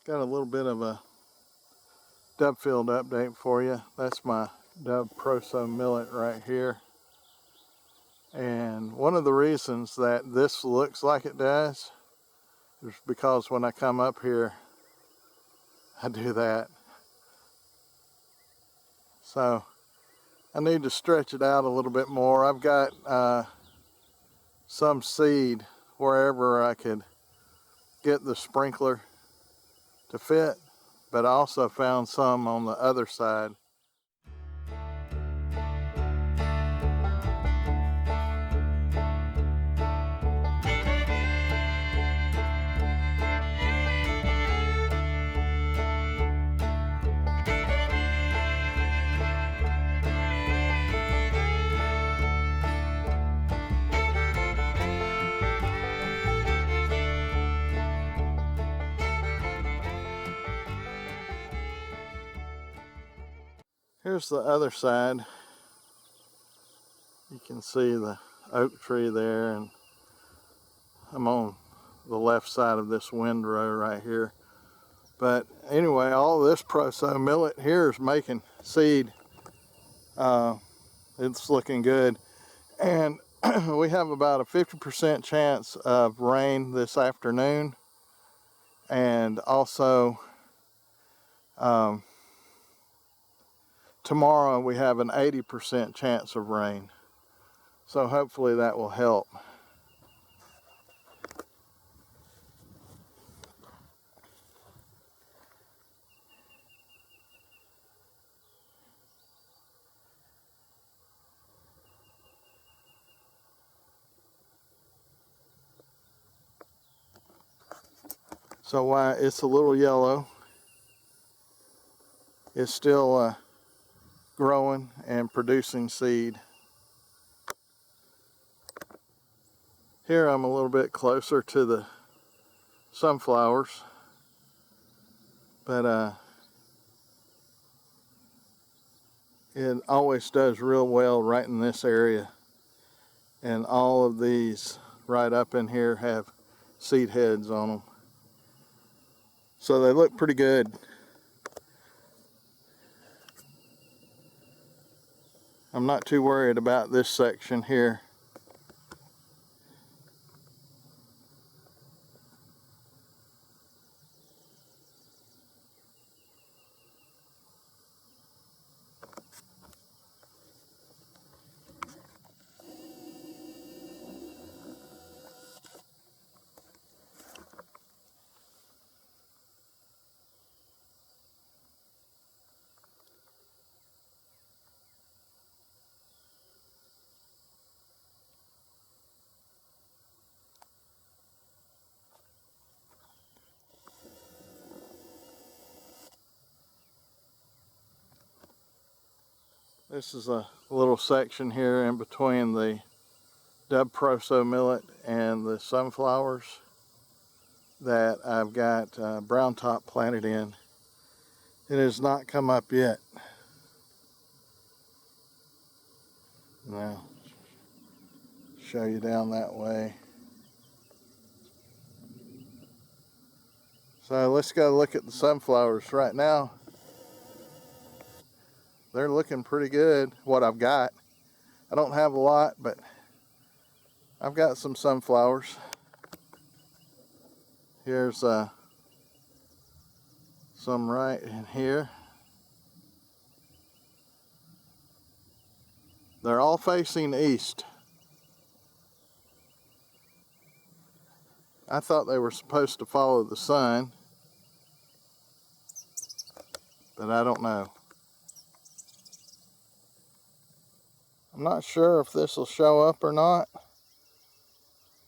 Got a little bit of a dove field update for you. That's my Dove Proso Millet right here. And one of the reasons that this looks like it does is because when I come up here, I do that. So I need to stretch it out a little bit more. I've got some seed wherever I could get the sprinkler to fit, but I also found some on the other side. Here's the other side. You can see the oak tree there, and I'm on the left side of this windrow right here. But anyway, all this Proso millet here is making seed. It's looking good. And we have about a 50% chance of rain this afternoon. And also tomorrow we have an 80% chance of rain. So hopefully that will help. So while it's a little yellow, it's still growing and producing seed. Here I'm a little bit closer to the sunflowers, but it always does real well right in this area. And all of these right up in here have seed heads on them. So they look pretty good. I'm not too worried about this section here. This is a little section here in between the Dove Proso millet and the sunflowers that I've got browntop planted in. It has not come up yet. Now, show you down that way. So let's go look at the sunflowers right now. They're looking pretty good, what I've got. I don't have a lot, but I've got some sunflowers. Here's some right in here. They're all facing east. I thought they were supposed to follow the sun, but I don't know. I'm not sure if this will show up or not,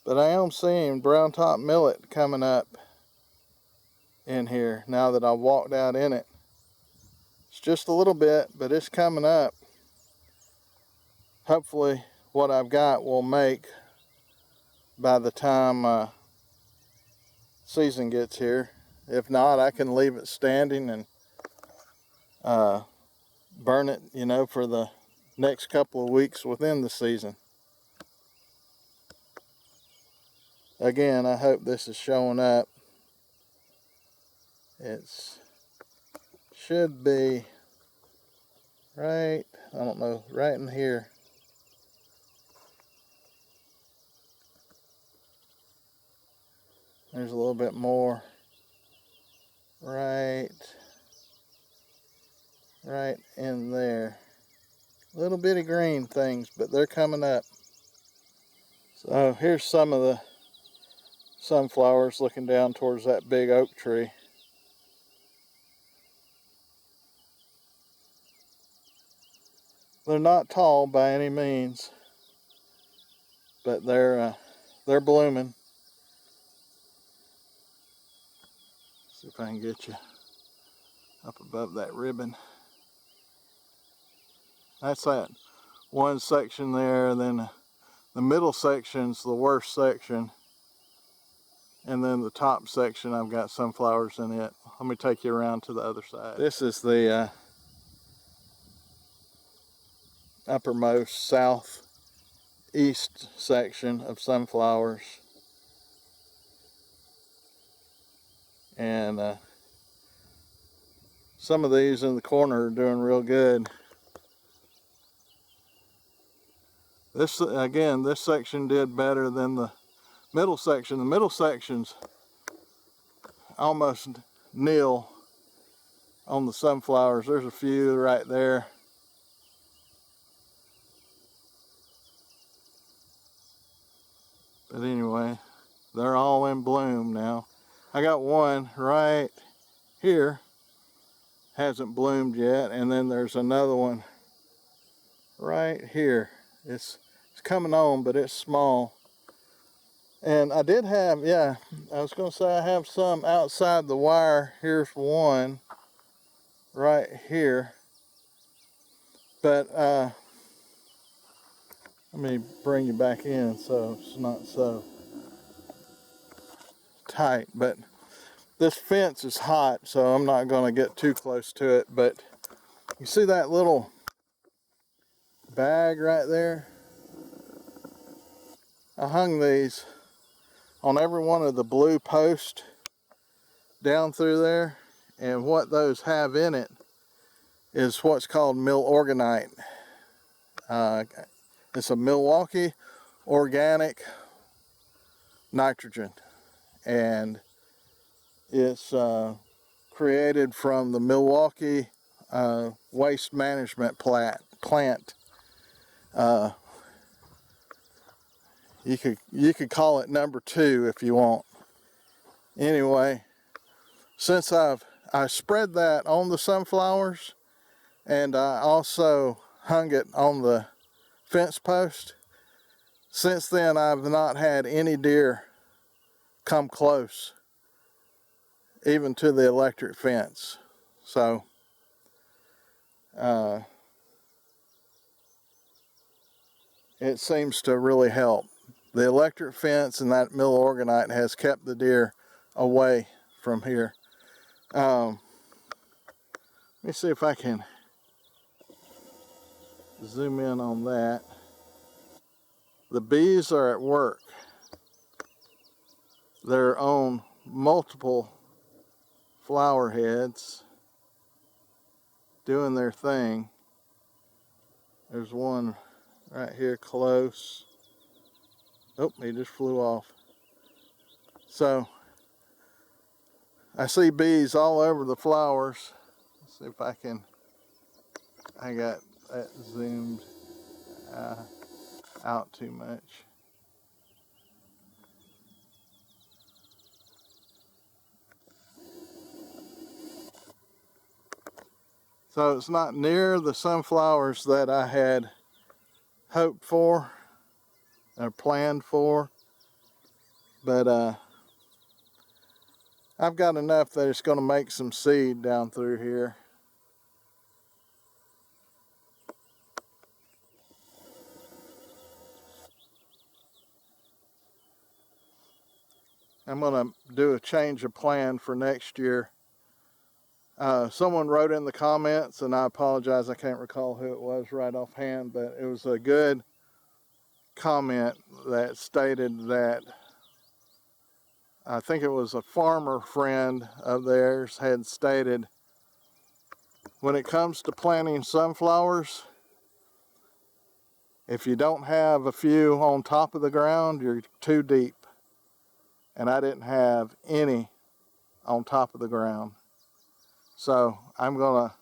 but I am seeing browntop millet coming up in here now that I've walked out in it. It's just a little bit, but it's coming up. Hopefully what I've got will make by the time season gets here. If not, I can leave it standing and burn it, you know, for the next couple of weeks within the season. Again, I hope this is showing up. It's should be right, I don't know, right in here. There's a little bit more right in there. Little bitty green things, but they're coming up. So here's some of the sunflowers looking down towards that big oak tree. They're not tall by any means, but they're blooming. See if I can get you up above that ribbon. That's that one section there, and then the middle section's the worst section, and then the top section I've got sunflowers in it. Let me take you around to the other side. This is the uppermost southeast section of sunflowers, and some of these in the corner are doing real good. This, again, this section did better than the middle section. The middle section's almost nil on the sunflowers. There's a few right there. But anyway, they're all in bloom now. I got one right here, hasn't bloomed yet, and then there's another one right here. It's coming on, but it's small. And I did have, yeah, I was going to say I have some outside the wire. Here's one right here. But let me bring you back in so it's not so tight. But this fence is hot, so I'm not going to get too close to it. But you see that little bag right there? I hung these on every one of the blue posts down through there, and what those have in it is what's called Milorganite. It's a Milwaukee organic nitrogen, and it's created from the Milwaukee waste management plant. You could call it number 2 if you want. Anyway, since I spread that on the sunflowers, and I also hung it on the fence post, since then I've not had any deer come close, even to the electric fence. So it seems to really help. The electric fence and that Milorganite has kept the deer away from here. Let me see if I can zoom in on that. The bees are at work. They're on multiple flower heads doing their thing. There's one right here close. Oh, he just flew off. So I see bees all over the flowers. Let's see if I got that zoomed out too much. So it's not near the sunflowers that I had hoped for or planned for, but I've got enough that it's going to make some seed down through here. I'm going to do a change of plan for next year. Someone wrote in the comments, and I apologize, I can't recall who it was right offhand, but it was a good comment that stated that I think it was a farmer friend of theirs had stated, when it comes to planting sunflowers, if you don't have a few on top of the ground, you're too deep. And I didn't have any on top of the ground. So I'm going to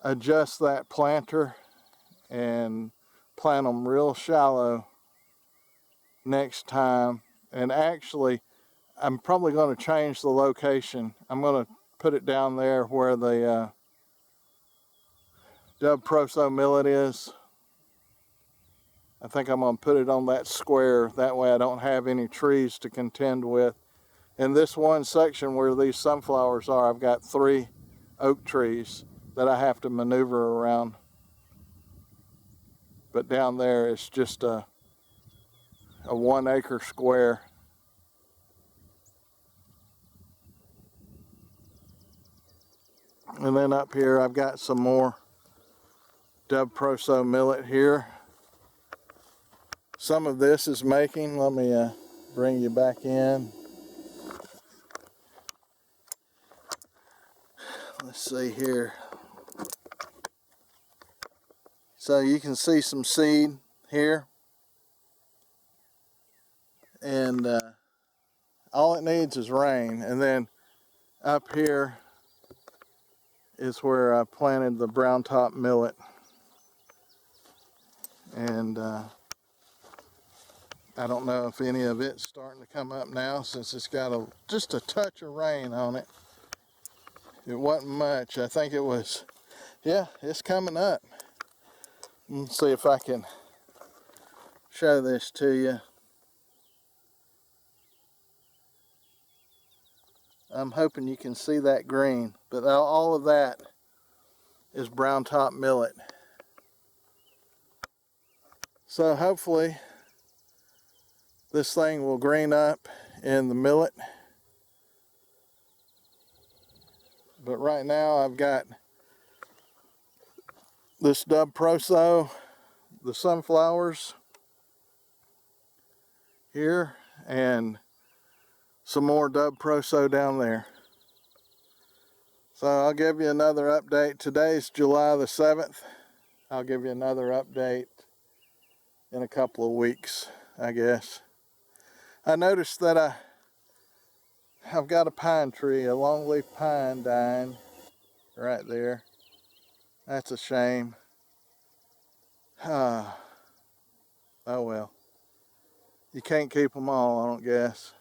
adjust that planter and plant them real shallow next time. And actually, I'm probably going to change the location. I'm going to put it down there where the Dove Proso Millet is. I think I'm going to put it on that square. That way I don't have any trees to contend with. In this one section where these sunflowers are, I've got 3 oak trees that I have to maneuver around. But down there it's just a 1 acre square. And then up here I've got some more Dove Proso Millet here. Some of this is making. Let me bring you back in. Let's see here. So you can see some seed here. And all it needs is rain. And then up here is where I planted the browntop millet. And I don't know if any of it's starting to come up now, since it's got just a touch of rain on it. It wasn't much. I think it was, yeah, it's coming up. Let's see if I can show this to you. I'm hoping you can see that green, but all of that is browntop millet. So hopefully this thing will green up in the millet. But right now I've got this Dove Proso, the sunflowers here, and some more Dove Proso down there. So I'll give you another update. Today's July the 7th. I'll give you another update in a couple of weeks, I guess. I noticed that I've got a pine tree, a longleaf pine, dying right there. That's a shame. Oh well. You can't keep them all, I don't guess.